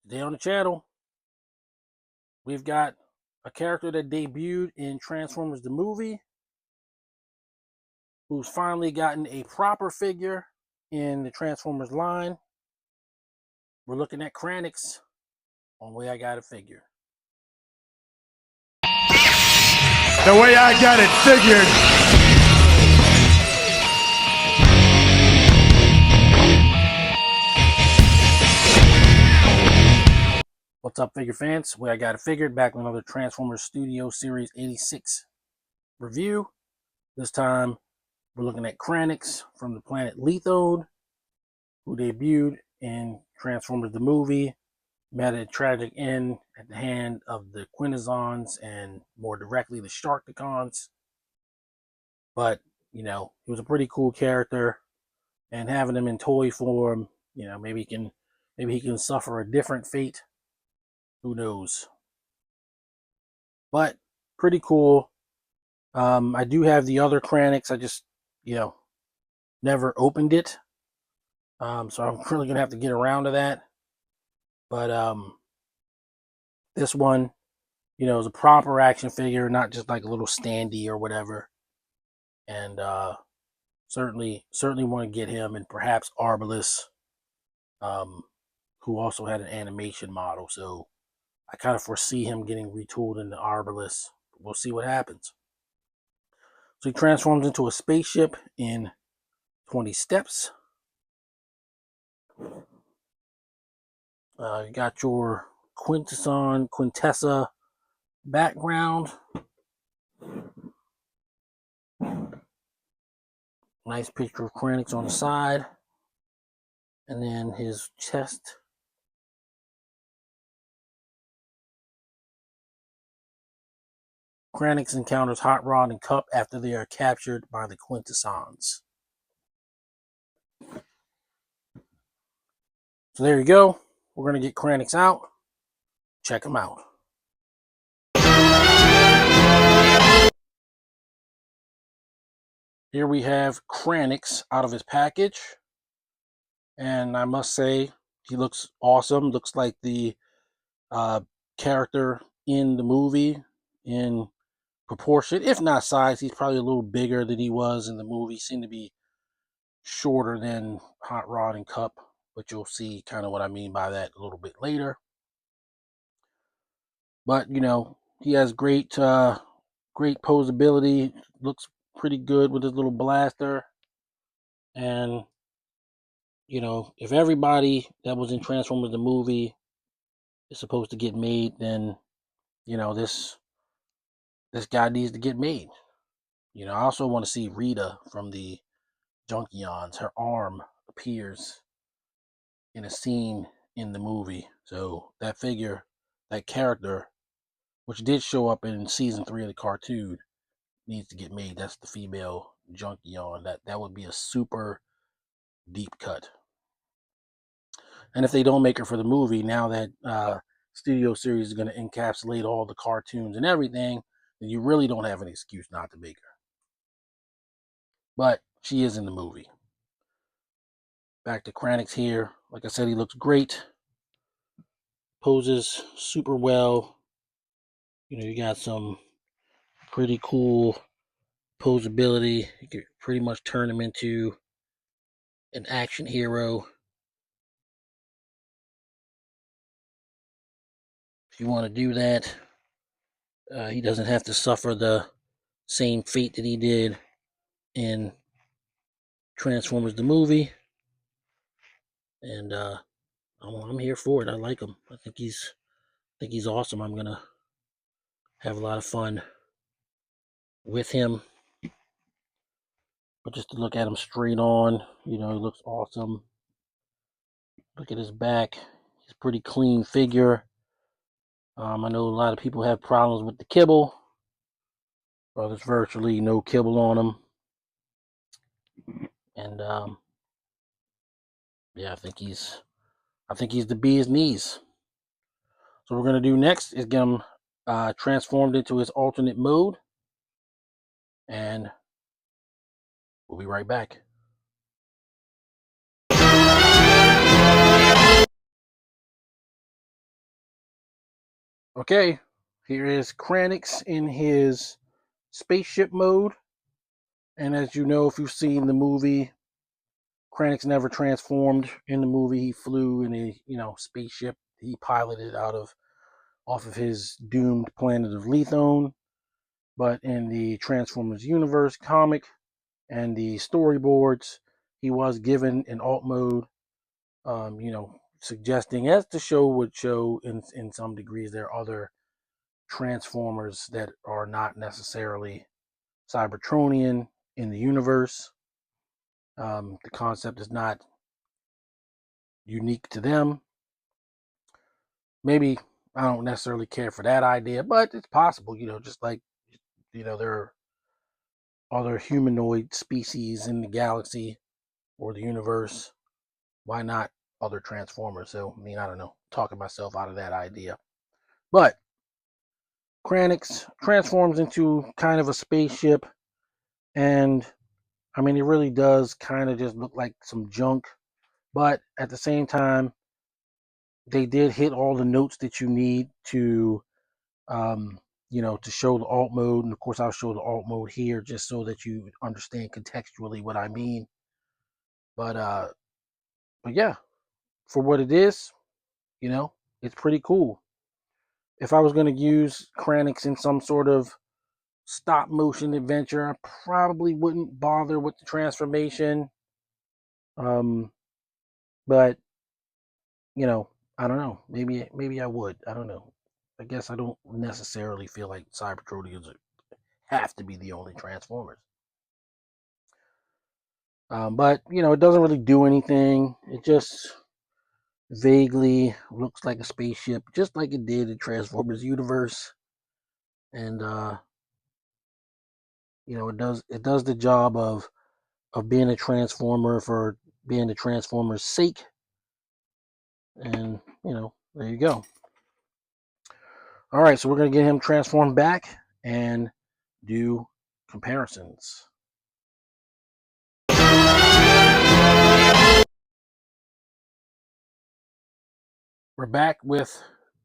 Today on the channel, we've got a character that debuted in Transformers the movie, who's finally gotten a proper figure in the Transformers line. We're looking at Kranix on Way I Got It Figured. The way I got it figured. What's up, figure fans? Way I Got It Figured, back with another Transformers Studio Series 86 review. This time, we're looking at Kranix from the planet Lethode, who debuted in Transformers the movie, met a tragic end at the hand of the Quintessons and more directly the Sharkticons. But, you know, he was a pretty cool character, and having him in toy form, you know, maybe he can suffer a different fate. Who knows? But pretty cool. I do have the other Kranix. I just, never opened it. So I'm really gonna have to get around to that. But this one, is a proper action figure, not just like a little standee or whatever. And certainly want to get him, and perhaps Arbalest, who also had an animation model. So I kind of foresee him getting retooled into Arbalest. We'll see what happens. So he transforms into a spaceship in 20 steps. You got your Quintessa background. Nice picture of Kranix on the side. And then his chest. Kranix encounters Hot Rod and Cup after they are captured by the Quintessons. So there you go. We're going to get Kranix out. Check him out. Here we have Kranix out of his package. And I must say, he looks awesome. Looks like the character in the movie in proportion, if not size. He's probably a little bigger than he was in the movie. He seemed to be shorter than Hot Rod and Cup, but you'll see kind of what I mean by that a little bit later. But he has great posability. Looks pretty good with his little blaster. And if everybody that was in Transformers the movie is supposed to get made, then this guy needs to get made. I also want to see Rita from the Junkions. Her arm appears in a scene in the movie. So that figure, that character, which did show up in season 3 of the cartoon, needs to get made. That's the female Junkion. That would be a super deep cut. And if they don't make her for the movie, now that studio series is going to encapsulate all the cartoons and everything, then you really don't have an excuse not to make her. But she is in the movie. Back to Kranix here. Like I said, he looks great. Poses super well. You got some pretty cool posability. You could pretty much turn him into an action hero if you want to do that. He doesn't have to suffer the same fate that he did in Transformers the movie. And I'm here for it. I like him. I think he's awesome. I'm gonna have a lot of fun with him. But just to look at him straight on, he looks awesome. Look at his back. He's a pretty clean figure. I know a lot of people have problems with the kibble. Well, there's virtually no kibble on him. And yeah, I think he's the bee's knees. So what we're gonna do next is get him transformed into his alternate mode, and we'll be right back. Okay, here is Kranix in his spaceship mode. And as you know, if you've seen the movie, Kranix never transformed in the movie. He flew in a spaceship he piloted off of his doomed planet of Lethone. But in the Transformers universe comic and the storyboards, he was given an alt mode. Suggesting, as the show would show in some degrees, there are other Transformers that are not necessarily Cybertronian in the universe. The concept is not unique to them. Maybe I don't necessarily care for that idea, but it's possible, just like, there are other humanoid species in the galaxy or the universe. Why not other Transformers? So, I don't know, talking myself out of that idea. But Kranix transforms into kind of a spaceship, and it really does kind of just look like some junk. But at the same time, they did hit all the notes that you need to, to show the alt mode. And of course, I'll show the alt mode here just so that you understand contextually what I mean. But yeah, for what it is, it's pretty cool. If I was going to use Kranix in some sort of stop motion adventure, I probably wouldn't bother with the transformation. Um, but I don't know. Maybe I would. I don't know. I guess I don't necessarily feel like Cybertronians have to be the only Transformers. But it doesn't really do anything. It just vaguely looks like a spaceship, just like it did in Transformers universe. And it does the job of being a Transformer for being the Transformer's sake. And there you go. All right, so we're gonna get him transformed back and do comparisons. We're back with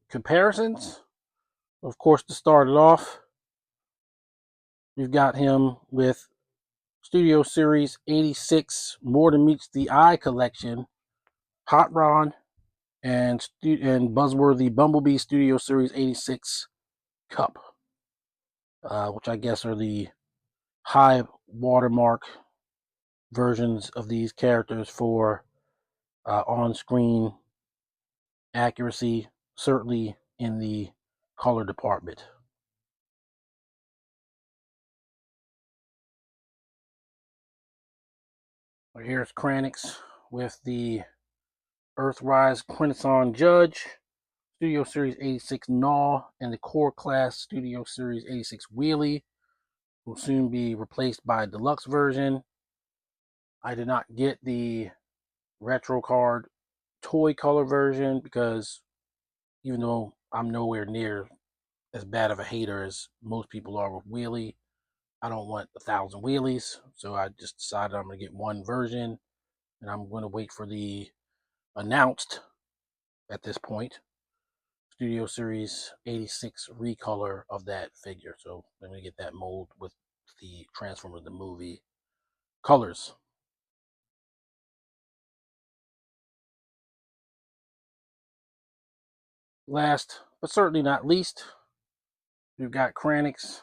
comparisons. Of course, to start it off, we've got him with Studio Series 86 More Than Meets the Eye collection, Hot Rod, and Buzzworthy Bumblebee Studio Series 86 Cup, which I guess are the high watermark versions of these characters for on-screen accuracy, certainly in the color department. Here's Kranix with the Earthrise Quintesson Judge, Studio Series 86 Gnaw, and the Core Class Studio Series 86 Wheelie will soon be replaced by a deluxe version. I did not get the retro card toy color version because even though I'm nowhere near as bad of a hater as most people are with Wheelie, I don't want 1,000 wheelies, so I just decided I'm going to get one version, and I'm going to wait for the announced, at this point, Studio Series 86 recolor of that figure. So I'm going to get that mold with the Transformers the movie colors. Last, but certainly not least, we've got Kranix,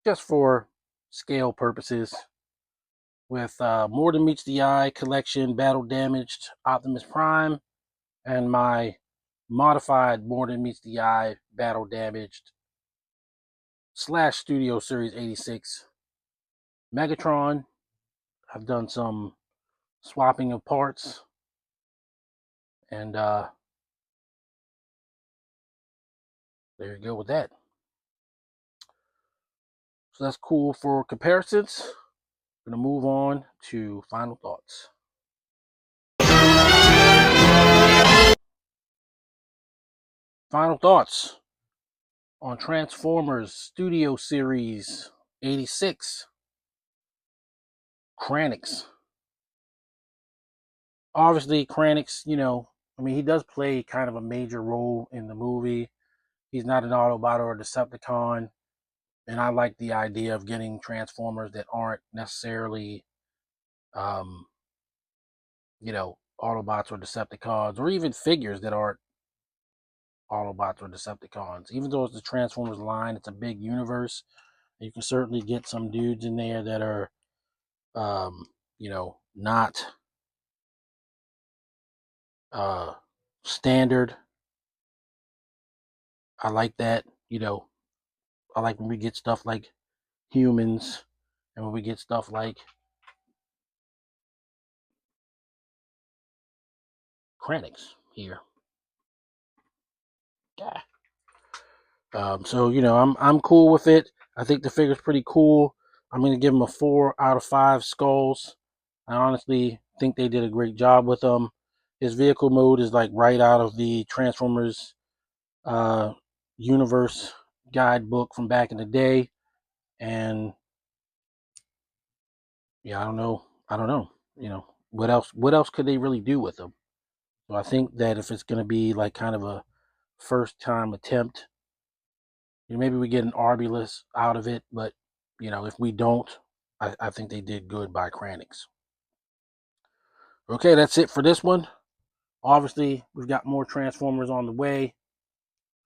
just for scale purposes, with More Than Meets the Eye collection Battle Damaged Optimus Prime, and my modified More Than Meets the Eye Battle Damaged / Studio Series 86 Megatron. I've done some swapping of parts, and there you go with that. So that's cool for comparisons. We're going to move on to final thoughts. Final thoughts on Transformers Studio Series 86 Kranix. Obviously, Kranix, he does play kind of a major role in the movie. he's not an Autobot or a Decepticon. And I like the idea of getting Transformers that aren't necessarily, um, Autobots or Decepticons, or even figures that aren't Autobots or Decepticons. Even though it's the Transformers line, it's a big universe. You can certainly get some dudes in there that are, not standard. I like that. I like when we get stuff like humans, and when we get stuff like Kranix here. Yeah. So I'm cool with it. I think the figure's pretty cool. I'm gonna give him a 4 out of 5 skulls. I honestly think they did a great job with him. His vehicle mode is like right out of the Transformers uh, universe guidebook from back in the day, and yeah, I don't know. What else? What else could they really do with him? So I think that if it's gonna be like kind of a first time attempt, maybe we get an Arbulus out of it, but if we don't, I think they did good by Kranix. Okay, that's it for this one. Obviously, we've got more Transformers on the way.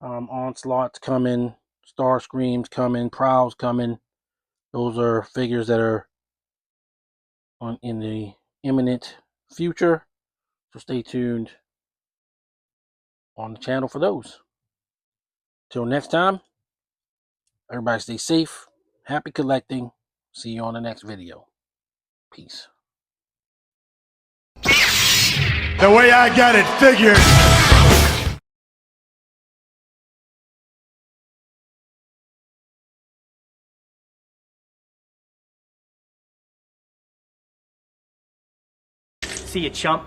Onslaught's coming, Starscream's coming, Prowl's coming. Those are figures that are in the imminent future. So stay tuned on the channel for those. Till next time, everybody stay safe, happy collecting. See you on the next video. Peace. The way I got it figured. See you, chump.